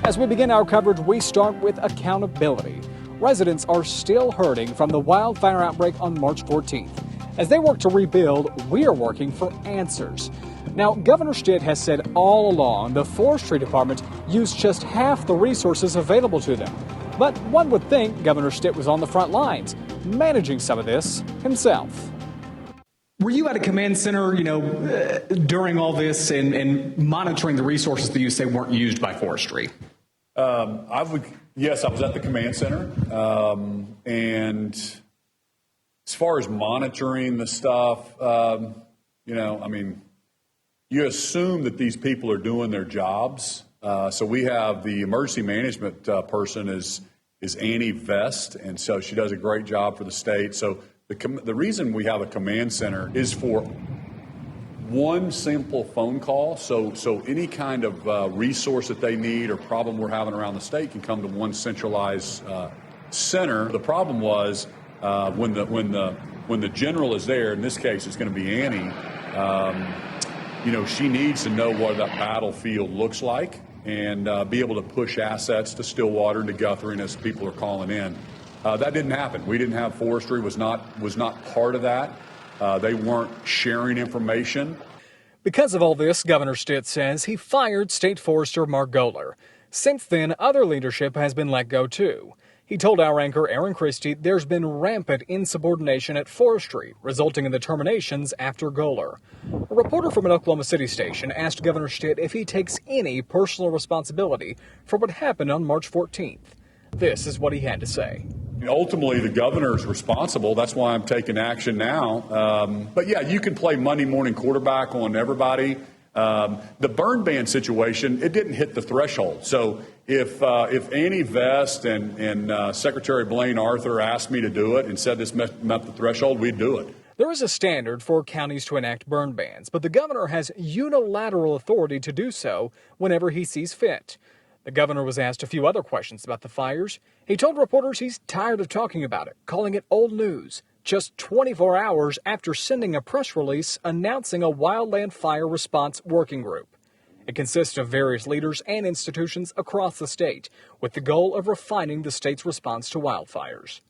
As we begin our coverage, we start with accountability. Residents are still hurting from the wildfire outbreak on March 14th. As they work to rebuild, we are working for answers. Now, Governor Stitt has said all along the Forestry Department used just half the resources available to them. But one would think Governor Stitt was on the front lines, managing some of this himself. Were you at a command center, during all this and monitoring the resources that you say weren't used by forestry? Yes, I was at the command center. And as far as monitoring the stuff, you assume that these people are doing their jobs. So we have the emergency management person is Annie Vest, and so she does a great job for the state. So the reason we have a command center is for one simple phone call. So any kind of resource that they need or problem we're having around the state can come to one centralized center. The problem was when the general is there. In this case, it's going to be Annie. She needs to know what that battlefield looks like and be able to push assets to Stillwater and to Guthrie as people are calling in. That didn't happen. We didn't have forestry, was not part of that. They weren't sharing information. Because of all this, Governor Stitt says he fired State Forester Mark Gohler. Since then, other leadership has been let go too. He told our anchor Aaron Christie there's been rampant insubordination at forestry, resulting in the terminations after Gohler. A reporter from an Oklahoma City station asked Governor Stitt if he takes any personal responsibility for what happened on March 14th. This is what he had to say. Ultimately, the governor is responsible. That's why I'm taking action now. But yeah, you can play Monday morning quarterback on everybody. The burn ban situation, it didn't hit the threshold. So if Annie Vest and Secretary Blaine Arthur asked me to do it and said this met the threshold, we'd do it. There is a standard for counties to enact burn bans, but the governor has unilateral authority to do so whenever he sees fit. The governor was asked a few other questions about the fires. He told reporters he's tired of talking about it, calling it old news, just 24 hours after sending a press release announcing a wildland fire response working group. It consists of various leaders and institutions across the state with the goal of refining the state's response to wildfires.